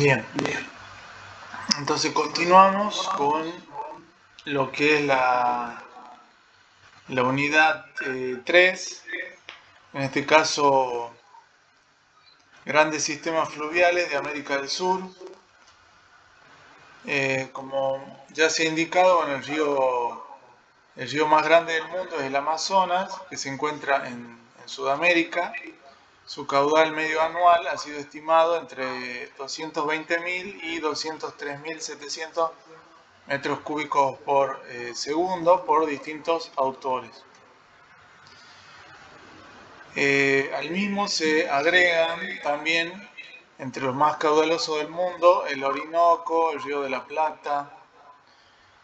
Bien, entonces continuamos con lo que es la unidad 3, en este caso grandes sistemas fluviales de América del Sur. Como ya se ha indicado, bueno, el río más grande del mundo es el Amazonas, que se encuentra en Sudamérica. Su caudal medio anual ha sido estimado entre 220.000 y 203.700 metros cúbicos por segundo por distintos autores. Al mismo se agregan también, entre los más caudalosos del mundo, el Orinoco, el Río de la Plata.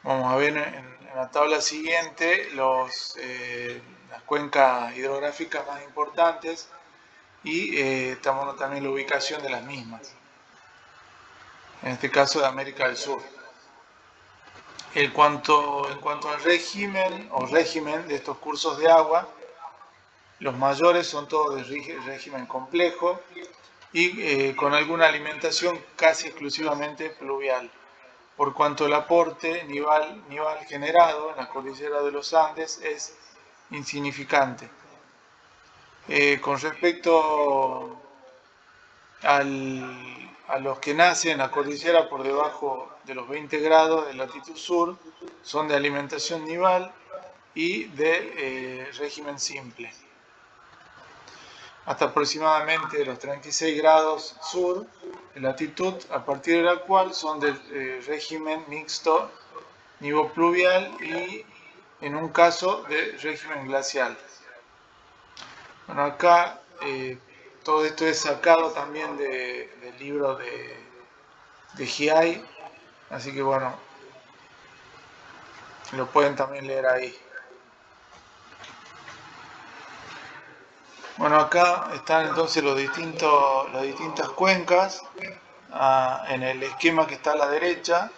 Vamos a ver en la tabla siguiente las cuencas hidrográficas más importantes y estamos también la ubicación de las mismas, en este caso de América del Sur. En cuanto al régimen de estos cursos de agua, los mayores son todos de régimen complejo y con alguna alimentación casi exclusivamente pluvial, por cuanto el aporte nival generado en la cordillera de los Andes es insignificante. Con respecto a los que nacen en la cordillera por debajo de los 20 grados de latitud sur, son de alimentación nival y de régimen simple. Hasta aproximadamente los 36 grados sur de latitud, a partir de la cual son del régimen mixto nivopluvial y en un caso de régimen glacial. Bueno, acá todo esto es sacado también del libro de Giai, así que bueno, lo pueden también leer ahí. Bueno, acá están entonces las distintas cuencas en el esquema que está a la derecha.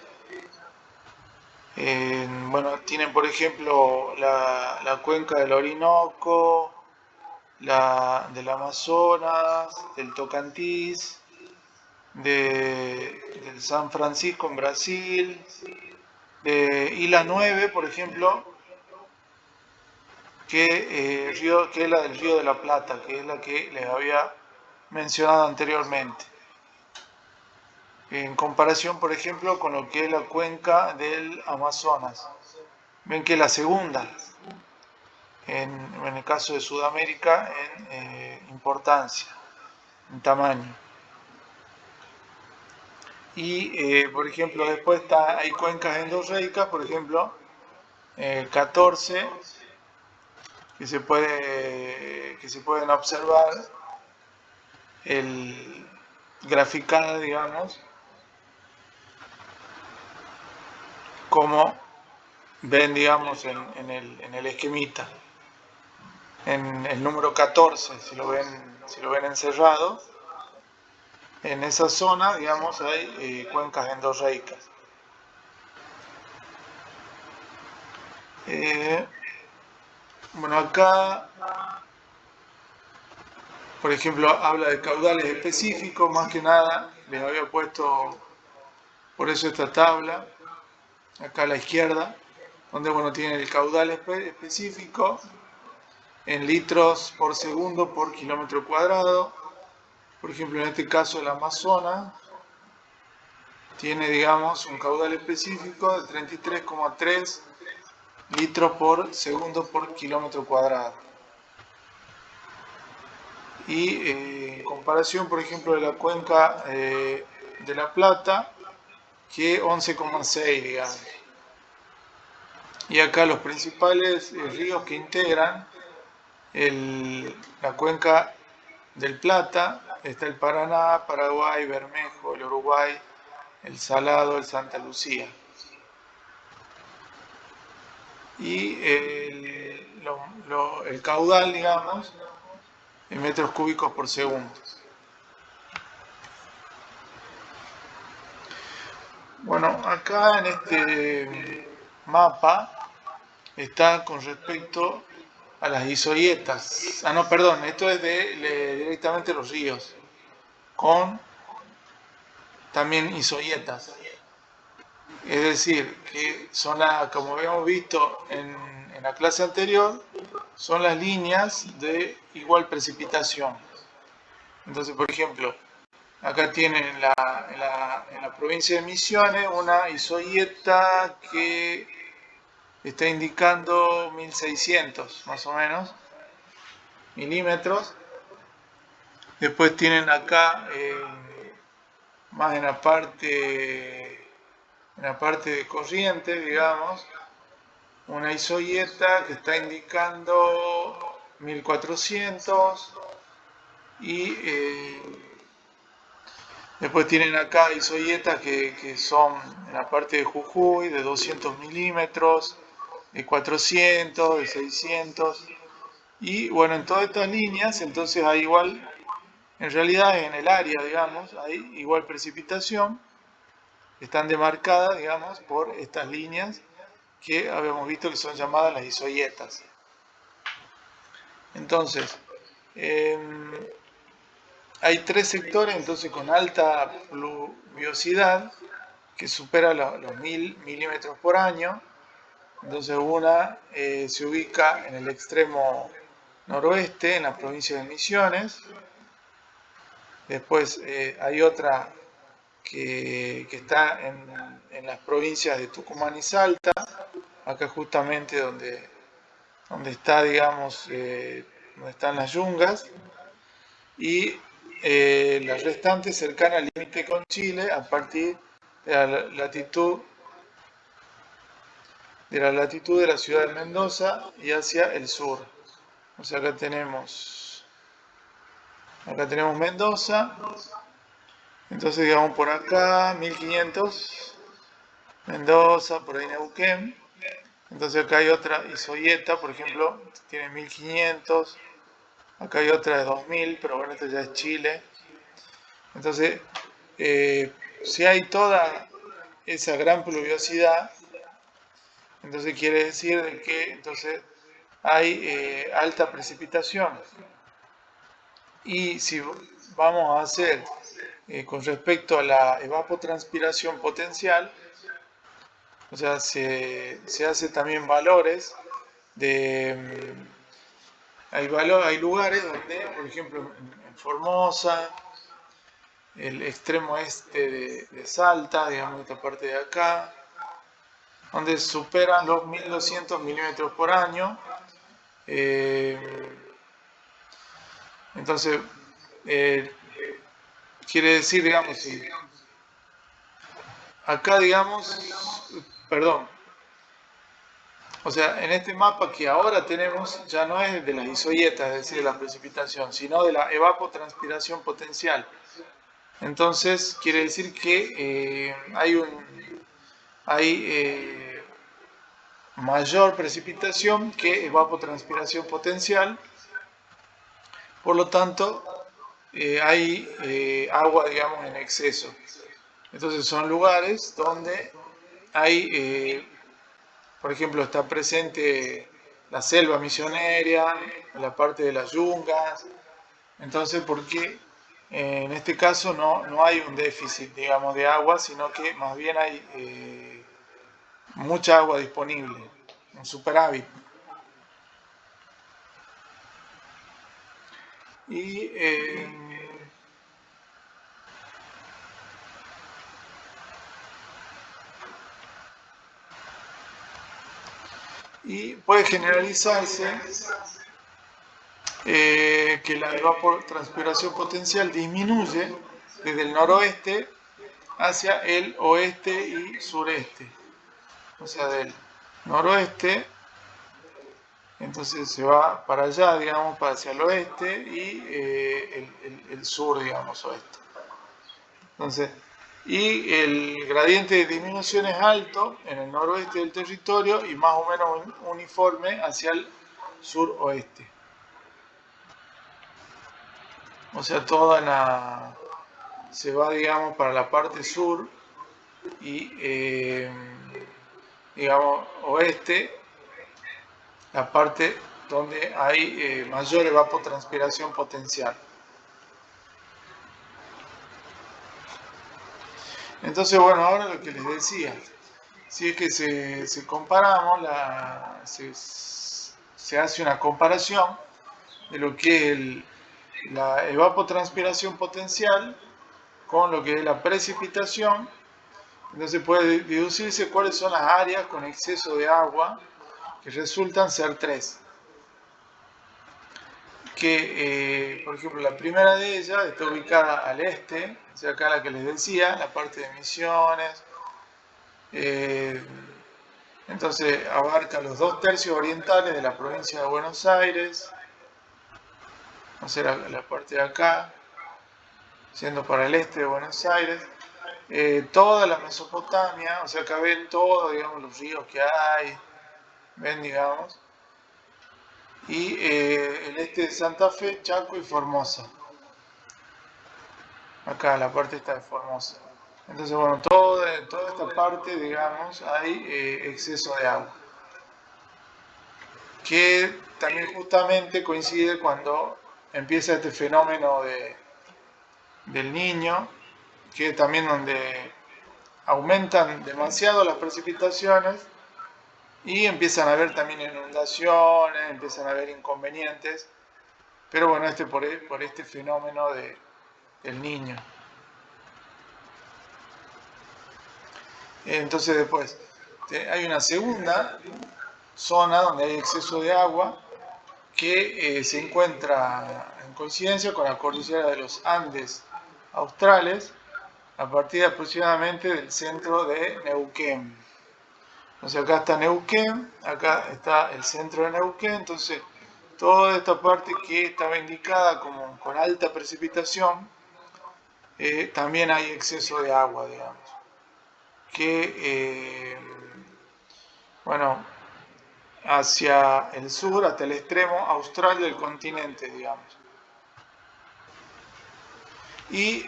Bueno, tienen por ejemplo la cuenca del Orinoco, del Amazonas, del Tocantins, del San Francisco en Brasil, y la 9, por ejemplo, que es la del Río de la Plata, que es la que les había mencionado anteriormente. En comparación, por ejemplo, con lo que es la cuenca del Amazonas. Ven que la segunda, en el caso de Sudamérica, en importancia, en tamaño. Y, por ejemplo, después hay cuencas endorreicas, por ejemplo, 14, que se pueden observar graficadas, digamos, como ven, digamos, en el esquemita. En el número 14, si lo ven encerrado, en esa zona, digamos, hay cuencas endorreicas. Bueno, acá, por ejemplo, habla de caudales específicos, más que nada, les había puesto por eso esta tabla, acá a la izquierda, donde, bueno, tiene el caudal específico en litros por segundo por kilómetro cuadrado. Por ejemplo, en este caso el Amazonas tiene, digamos, un caudal específico de 33,3 litros por segundo por kilómetro cuadrado. Y en comparación, por ejemplo, de la cuenca de La Plata, que 11,6, digamos. Y acá los principales ríos que integran la cuenca del Plata, está el Paraná, Paraguay, Bermejo, el Uruguay, el Salado, el Santa Lucía. Y el caudal, digamos, en metros cúbicos por segundo. Bueno, acá en este mapa está con respecto a las isorietas. No, perdón, esto es directamente los ríos, con también isoyetas. Es decir, que son, como habíamos visto en la clase anterior, son las líneas de igual precipitación. Entonces, por ejemplo, acá tienen en la provincia de Misiones una isoyeta que está indicando 1600 más o menos milímetros. Después tienen acá más en la parte de corriente, digamos, una isoyeta que está indicando 1400 y después tienen acá isoyetas que son en la parte de Jujuy de 200 milímetros, de 400, de 600 y bueno, en todas estas líneas entonces hay igual, en realidad en el área, digamos, hay igual precipitación, están demarcadas, digamos, por estas líneas que habíamos visto que son llamadas las isoyetas. Entonces, hay tres sectores entonces con alta pluviosidad que supera los 1000 milímetros por año. Entonces una se ubica en el extremo noroeste, en la provincia de Misiones. Después hay otra que está en las provincias de Tucumán y Salta, acá justamente donde está, digamos, donde están las yungas, y la restante cercana al límite con Chile a partir de la latitud de la ciudad de Mendoza y hacia el sur. O sea, acá tenemos Mendoza, entonces digamos por acá 1500, Mendoza, por ahí Neuquén. Entonces acá hay otra isoyeta, por ejemplo, tiene 1500, acá hay otra de 2000, pero bueno, esto ya es Chile. Entonces, si hay toda esa gran pluviosidad, entonces quiere decir de que entonces hay alta precipitación. Y si vamos a hacer con respecto a la evapotranspiración potencial, o sea, se hace también valores de... hay lugares donde, por ejemplo, en Formosa, el extremo este de Salta, digamos, esta parte de acá, donde superan los 1200 milímetros por año. Entonces, eh, quiere decir, digamos, si acá, digamos, perdón, o sea, en este mapa que ahora tenemos ya no es de las isoyetas, es decir, de la precipitación, sino de la evapotranspiración potencial. Entonces, quiere decir que hay mayor precipitación que evapotranspiración potencial, por lo tanto, hay agua, digamos, en exceso. Entonces, son lugares donde hay, por ejemplo, está presente la selva misionera, la parte de las yungas. Entonces, ¿por qué en este caso no hay un déficit, digamos, de agua, sino que más bien hay mucha agua disponible, un superávit? Y puede generalizarse que la evapotranspiración potencial disminuye desde el noroeste hacia el oeste y sureste. O sea, del noroeste, entonces se va para allá, digamos, para hacia el oeste y el sur, digamos, oeste. Entonces, y el gradiente de disminución es alto en el noroeste del territorio y más o menos uniforme hacia el suroeste. O sea, se va, digamos, para la parte sur y, digamos, oeste, la parte donde hay mayor evapotranspiración potencial. Entonces, bueno, ahora lo que les decía, si es que se comparamos, se hace una comparación de lo que es la evapotranspiración potencial con lo que es la precipitación. Entonces puede deducirse cuáles son las áreas con exceso de agua, que resultan ser tres. Que, por ejemplo, la primera de ellas está ubicada al este, o sea, acá la que les decía, la parte de Misiones. eh, entonces abarca los 2/3 orientales de la provincia de Buenos Aires, o sea, la parte de acá, siendo para el este de Buenos Aires. Toda la Mesopotamia, o sea, acá ven todo, digamos, los ríos que hay, ven, digamos, y el este de Santa Fe, Chaco y Formosa. Acá la parte está de Formosa. Entonces, bueno, toda esta parte, digamos, hay exceso de agua, que también justamente coincide cuando empieza este fenómeno del niño, que es también donde aumentan demasiado las precipitaciones y empiezan a haber también inundaciones, empiezan a haber inconvenientes, pero bueno, por este fenómeno del niño. Entonces después hay una segunda zona donde hay exceso de agua que se encuentra en coincidencia con la cordillera de los Andes australes a partir aproximadamente del centro de Neuquén. Entonces acá está Neuquén, acá está el centro de Neuquén, entonces toda esta parte que estaba indicada como con alta precipitación, también hay exceso de agua, digamos, que, bueno, hacia el sur, hasta el extremo austral del continente, digamos. Y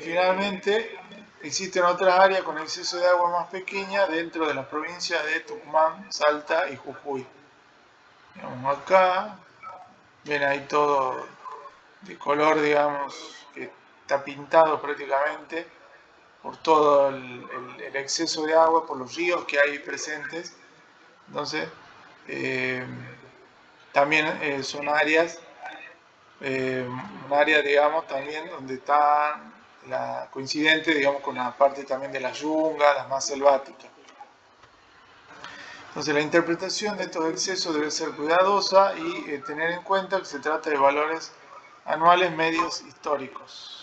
finalmente existen otras áreas con exceso de agua más pequeña dentro de las provincias de Tucumán, Salta y Jujuy. Digamos, acá ven ahí todo de color, digamos, que está pintado prácticamente por todo el exceso de agua, por los ríos que hay presentes. Entonces, eh, también son áreas, un área, digamos, también donde está la coincidente, digamos, con la parte también de las yungas, las más selváticas. Entonces, la interpretación de estos excesos debe ser cuidadosa y tener en cuenta que se trata de valores anuales medios históricos.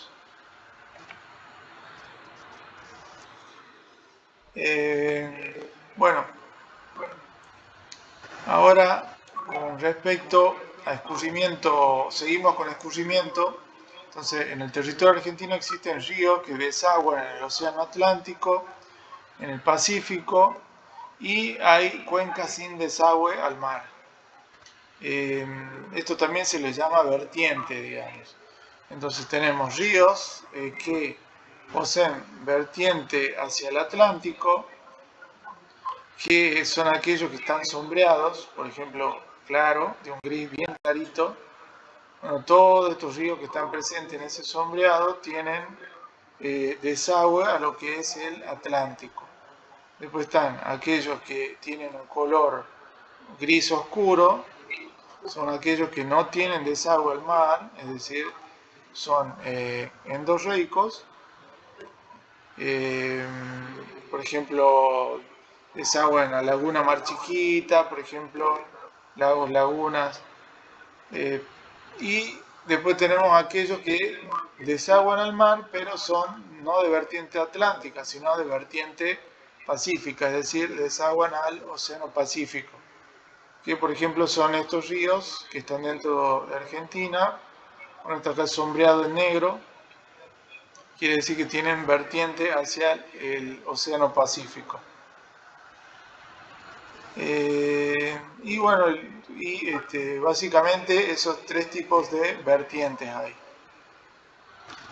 Bueno, ahora con respecto a escurrimiento, seguimos con escurrimiento. Entonces, en el territorio argentino existen ríos que desaguan en el Océano Atlántico, en el Pacífico, y hay cuencas sin desagüe al mar. Esto también se le llama vertiente, digamos. Entonces tenemos ríos que poseen vertiente hacia el Atlántico, que son aquellos que están sombreados, por ejemplo, claro, de un gris bien clarito. Bueno, todos estos ríos que están presentes en ese sombreado tienen desagüe a lo que es el Atlántico. Después están aquellos que tienen un color gris oscuro, son aquellos que no tienen desagüe al mar, es decir, son endorreicos. Eh, por ejemplo, desagua en la laguna Mar Chiquita, por ejemplo, lagos, lagunas. eh, y después tenemos aquellos que desaguan al mar, pero son no de vertiente atlántica, sino de vertiente pacífica, es decir, desaguan al Océano Pacífico. Que por ejemplo son estos ríos que están dentro de Argentina. Bueno, está acá sombreado en negro, quiere decir que tienen vertiente hacia el Océano Pacífico. Y bueno, básicamente esos tres tipos de vertientes hay.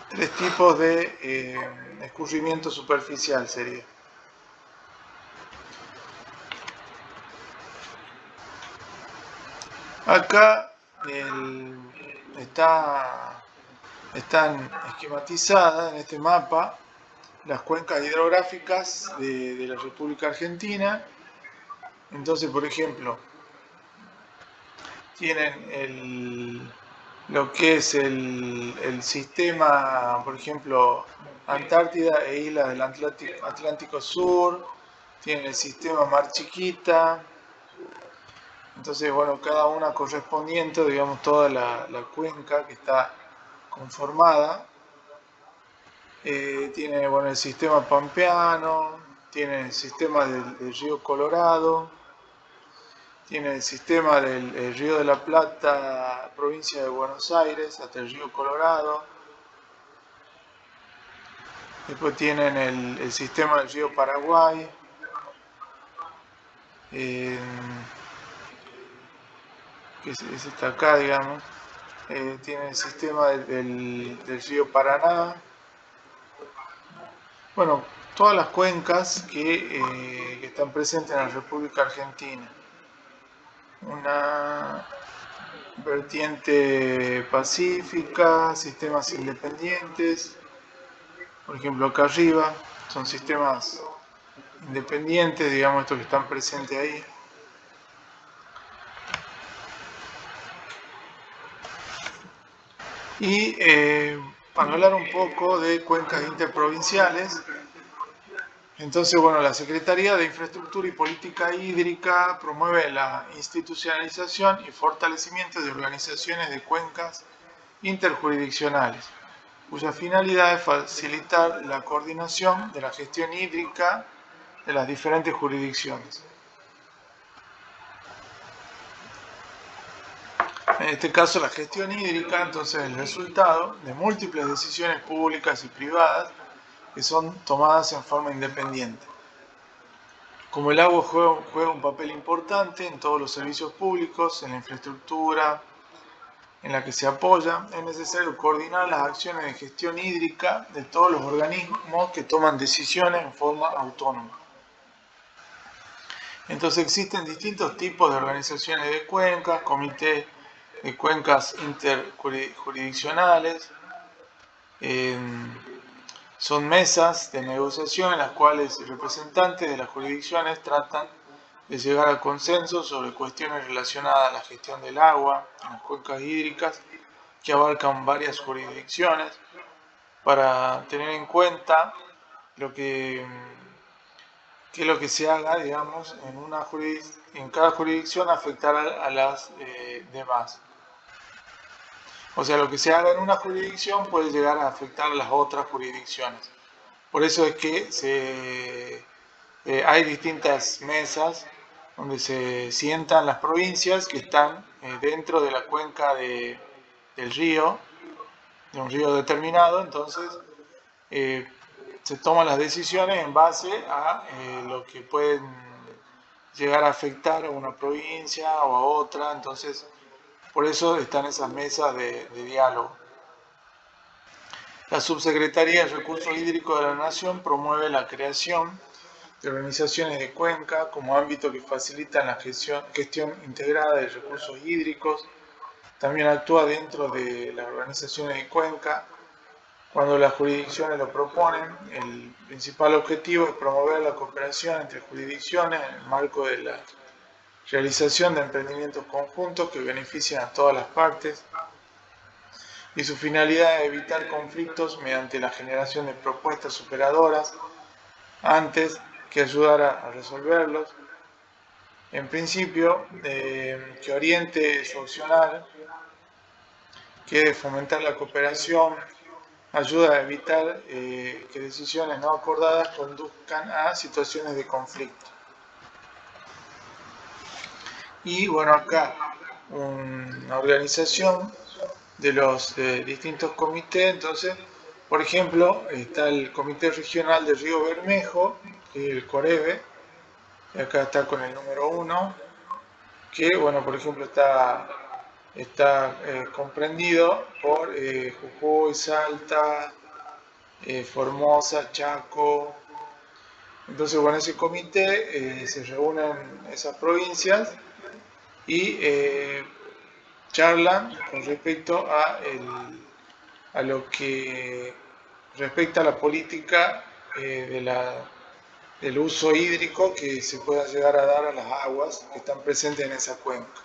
Tres tipos de escurrimiento superficial sería. Acá están esquematizadas en este mapa las cuencas hidrográficas de la República Argentina. Entonces, por ejemplo, tienen lo que es el sistema, por ejemplo, Antártida e islas del Atlántico Sur, tienen el sistema Mar Chiquita. Entonces, bueno, cada una correspondiente, digamos, toda la cuenca que está conformada. Tiene, bueno, el sistema pampeano, tiene el sistema del río Colorado, tiene el sistema del río de la Plata, provincia de Buenos Aires, hasta el río Colorado. Después tienen el sistema del río Paraguay. eh, que es está acá, digamos. Tiene el sistema del río Paraná. Bueno, todas las cuencas que están presentes en la República Argentina. Una vertiente pacífica, sistemas independientes. Por ejemplo, acá arriba son sistemas independientes, digamos, estos que están presentes ahí. Y para hablar un poco de cuencas interprovinciales, entonces, bueno, la Secretaría de Infraestructura y Política Hídrica promueve la institucionalización y fortalecimiento de organizaciones de cuencas interjurisdiccionales, cuya finalidad es facilitar la coordinación de la gestión hídrica de las diferentes jurisdicciones. En este caso, la gestión hídrica, entonces, es el resultado de múltiples decisiones públicas y privadas que son tomadas en forma independiente. Como el agua juega un papel importante en todos los servicios públicos, en la infraestructura en la que se apoya, es necesario coordinar las acciones de gestión hídrica de todos los organismos que toman decisiones en forma autónoma. Entonces existen distintos tipos de organizaciones de cuencas, comités de cuencas interjurisdiccionales, son mesas de negociación en las cuales representantes de las jurisdicciones tratan de llegar a consenso sobre cuestiones relacionadas a la gestión del agua en las cuencas hídricas que abarcan varias jurisdicciones para tener en cuenta lo que es lo que se haga, digamos, en cada jurisdicción afectar a las demás. O sea, lo que se haga en una jurisdicción puede llegar a afectar a las otras jurisdicciones. Por eso es que hay distintas mesas donde se sientan las provincias que están dentro de la cuenca del río, de un río determinado. Entonces se toman las decisiones en base a lo que pueden llegar a afectar a una provincia o a otra. Entonces, por eso están esas mesas de diálogo. La Subsecretaría de Recursos Hídricos de la Nación promueve la creación de organizaciones de cuenca como ámbito que facilitan la gestión integrada de recursos hídricos. También actúa dentro de las organizaciones de cuenca cuando las jurisdicciones lo proponen. El principal objetivo es promover la cooperación entre jurisdicciones en el marco de la realización de emprendimientos conjuntos que benefician a todas las partes, y su finalidad es evitar conflictos mediante la generación de propuestas superadoras antes que ayudar a resolverlos. En principio, que oriente su accionar, que fomentar la cooperación, ayuda a evitar que decisiones no acordadas conduzcan a situaciones de conflicto. Y bueno, acá una organización de los distintos comités. Entonces, por ejemplo, está el Comité Regional de Río Bermejo, que es el COREBE, y acá está con el número 1, que, bueno, por ejemplo, está comprendido por Jujuy, Salta, Formosa, Chaco. Entonces, bueno, ese comité se reúne en esas provincias y charlan con respecto a lo que respecta a la política del uso hídrico que se pueda llegar a dar a las aguas que están presentes en esa cuenca.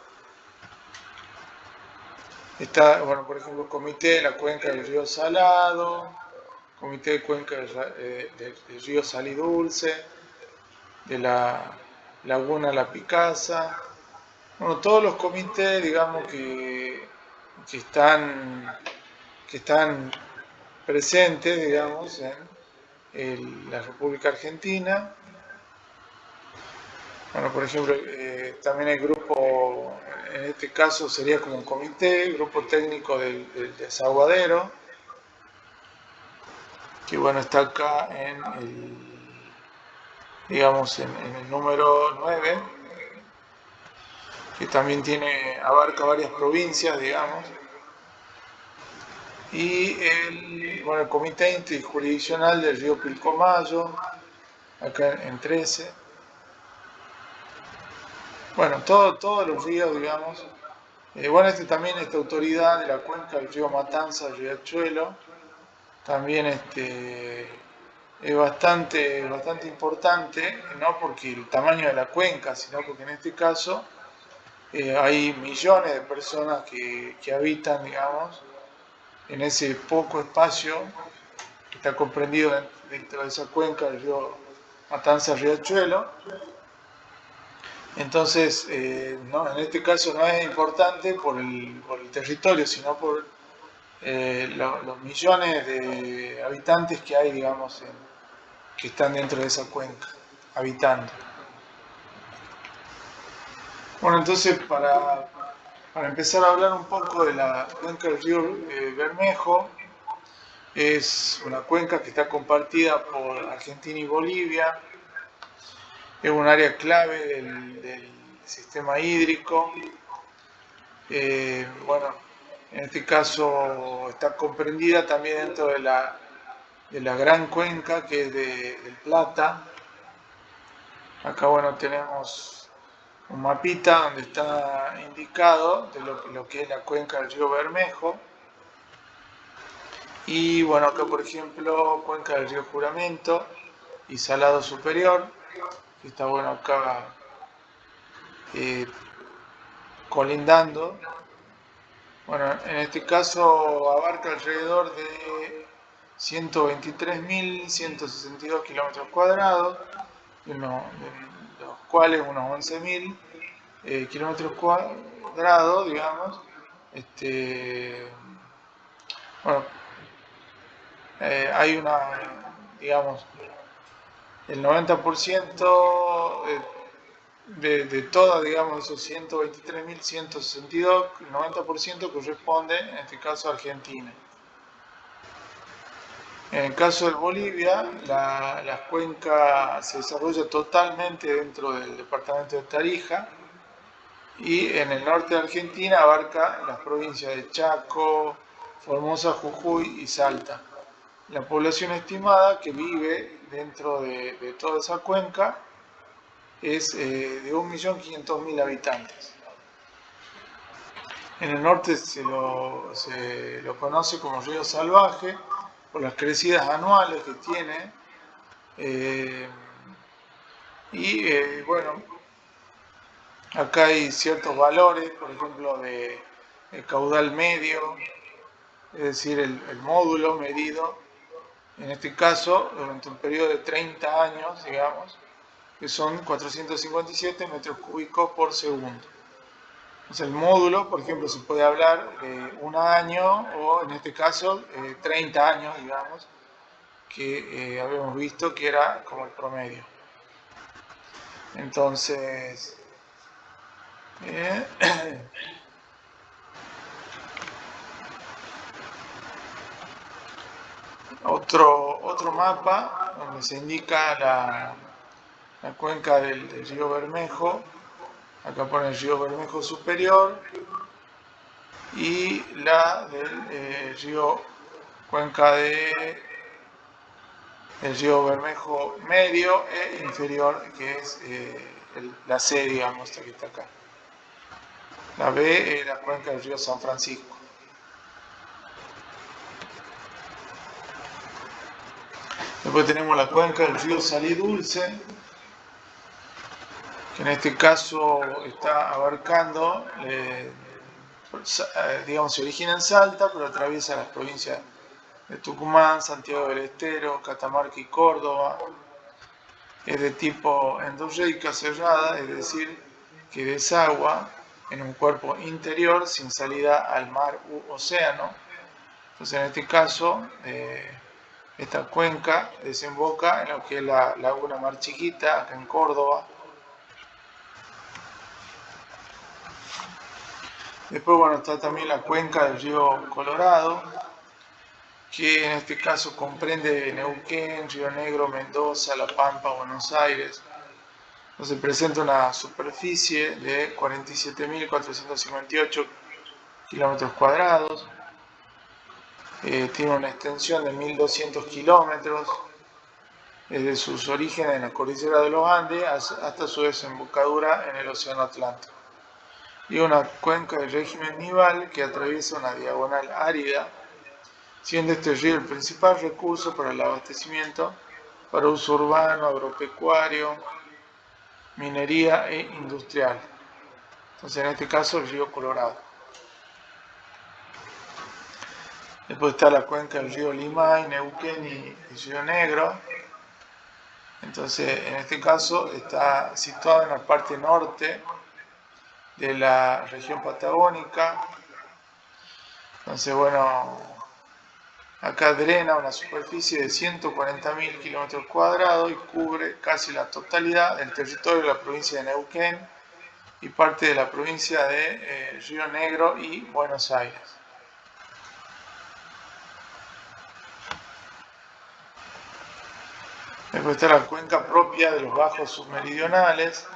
Está, bueno, por ejemplo, Comité de la Cuenca del Río Salado, Comité de Cuenca del Río Salidulce, de la Laguna La Picasa. Bueno, todos los comités, digamos, que están, que están presentes, digamos, en la República Argentina. Bueno, por ejemplo, también hay grupo, en este caso sería como un comité, grupo técnico del desaguadero, que bueno, está acá digamos, en el número 9, que también abarca varias provincias, digamos, y bueno, el Comité Interjurisdiccional del Río Pilcomayo, acá en 13. Bueno, todos los ríos, digamos. Bueno, esta autoridad de la cuenca del río Matanza, Riachuelo, también es bastante importante, no porque el tamaño de la cuenca, sino porque en este caso hay millones de personas que habitan, digamos, en ese poco espacio que está comprendido dentro de esa cuenca del río Matanza-Riachuelo. Entonces, no, en este caso no es importante por el territorio, sino por los millones de habitantes que hay, digamos, que están dentro de esa cuenca, habitando. Bueno, entonces para empezar a hablar un poco de la cuenca del río Bermejo, es una cuenca que está compartida por Argentina y Bolivia, es un área clave del sistema hídrico. Bueno, en este caso está comprendida también dentro de la gran cuenca que es del Plata. Acá, bueno, tenemos un mapita donde está indicado de lo que es la cuenca del río Bermejo. Y bueno, acá por ejemplo, cuenca del río Juramento y Salado Superior, que está bueno acá colindando. Bueno, en este caso abarca alrededor de 123.162 kilómetros cuadrados, de los cuales unos 11.000 kilómetros cuadrados, digamos, bueno, hay digamos, el 90% de todas, digamos, esos 123.162, el 90% corresponde, en este caso, a Argentina. En el caso de Bolivia, la cuenca se desarrolla totalmente dentro del departamento de Tarija y en el norte de Argentina abarca las provincias de Chaco, Formosa, Jujuy y Salta. La población estimada que vive dentro de toda esa cuenca es de 1.500.000 habitantes. En el norte se lo conoce como río salvaje por las crecidas anuales que tiene. Bueno, acá hay ciertos valores, por ejemplo, de caudal medio, es decir, el módulo medido, en este caso, durante un periodo de 30 años, digamos, que son 457 metros cúbicos por segundo. Entonces, el módulo, por ejemplo, se puede hablar de un año o, en este caso, 30 años, digamos, que habíamos visto que era como el promedio. Entonces, otro mapa donde se indica la cuenca del río Bermejo. Acá pone el río Bermejo superior y la del cuenca del río Bermejo medio e inferior, que es la C, digamos, que está acá. La B es la cuenca del río San Francisco. Después tenemos la cuenca del río Salí Dulce, que en este caso está abarcando, digamos, se origina en Salta, pero atraviesa las provincias de Tucumán, Santiago del Estero, Catamarca y Córdoba. Es de tipo endorreica cerrada, es decir, que desagua en un cuerpo interior sin salida al mar u océano. Entonces, en este caso, esta cuenca desemboca en lo que es la laguna Mar Chiquita, acá en Córdoba. Después, bueno, está también la cuenca del río Colorado, que en este caso comprende Neuquén, Río Negro, Mendoza, La Pampa, Buenos Aires. Entonces presenta una superficie de 47.458 kilómetros cuadrados, tiene una extensión de 1.200 kilómetros, desde sus orígenes en la cordillera de los Andes hasta su desembocadura en el Océano Atlántico. Y una cuenca de régimen nival que atraviesa una diagonal árida, siendo este río el principal recurso para el abastecimiento para uso urbano, agropecuario, minería e industrial. Entonces, en este caso, el río Colorado. Después está la cuenca del río Limay, Neuquén y Río Negro. Entonces, en este caso, está situado en la parte norte de la región patagónica. Entonces, bueno, acá drena una superficie de 140.000 kilómetros cuadrados y cubre casi la totalidad del territorio de la provincia de Neuquén y parte de la provincia de Río Negro y Buenos Aires. Después está la cuenca propia de los bajos submeridionales,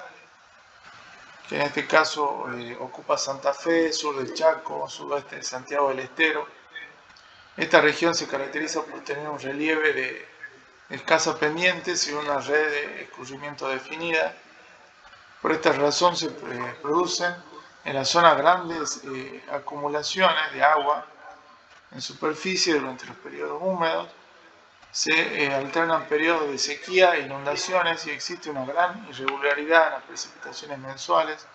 que en este caso ocupa Santa Fe, sur del Chaco, sudoeste de Santiago del Estero. Esta región se caracteriza por tener un relieve de escasa pendientes y una red de escurrimiento definida. Por esta razón se producen en la zona grandes acumulaciones de agua en superficie durante los periodos húmedos. Se alternan periodos de sequía e inundaciones y existe una gran irregularidad en las precipitaciones mensuales.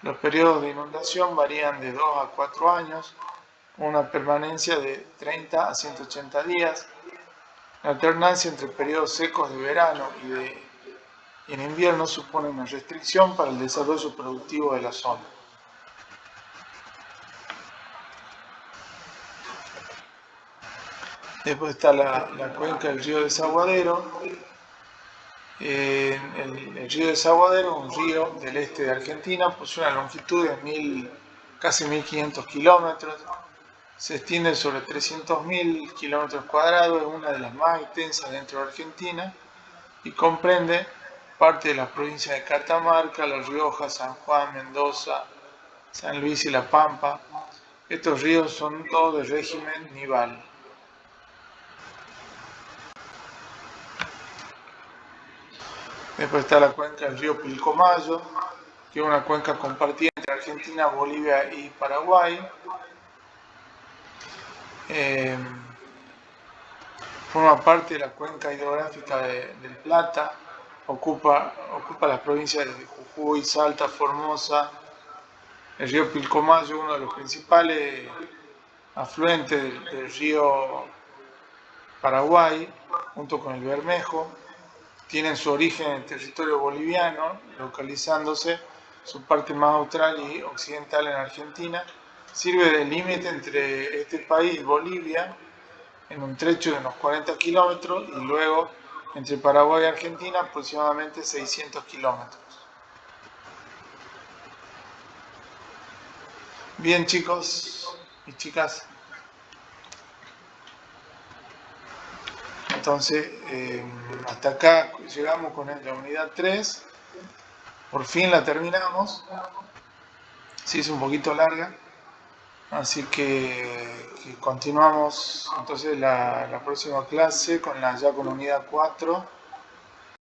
Los periodos de inundación varían de 2 a 4 años, con una permanencia de 30 a 180 días. La alternancia entre periodos secos de verano y en invierno supone una restricción para el desarrollo productivo de la zona. Después está la cuenca del río Desaguadero. El río Desaguadero es un río del este de Argentina, posee una longitud de casi 1.500 kilómetros, se extiende sobre 300.000 kilómetros cuadrados, es una de las más extensas dentro de Argentina y comprende parte de las provincias de Catamarca, La Rioja, San Juan, Mendoza, San Luis y La Pampa. Estos ríos son todos de régimen nival. Después está la cuenca del río Pilcomayo, que es una cuenca compartida entre Argentina, Bolivia y Paraguay. Forma parte de la cuenca hidrográfica del Plata, ocupa las provincias de Jujuy, Salta, Formosa. El río Pilcomayo es uno de los principales afluentes del río Paraguay, junto con el Bermejo. Tienen su origen en el territorio boliviano, localizándose su parte más austral y occidental en Argentina. Sirve de límite entre este país y Bolivia en un trecho de unos 40 kilómetros y luego entre Paraguay y Argentina aproximadamente 600 kilómetros. Bien, chicos y chicas, entonces hasta acá llegamos con la unidad 3, por fin la terminamos, se hizo un poquito larga, así que continuamos entonces la próxima clase ya con unidad 4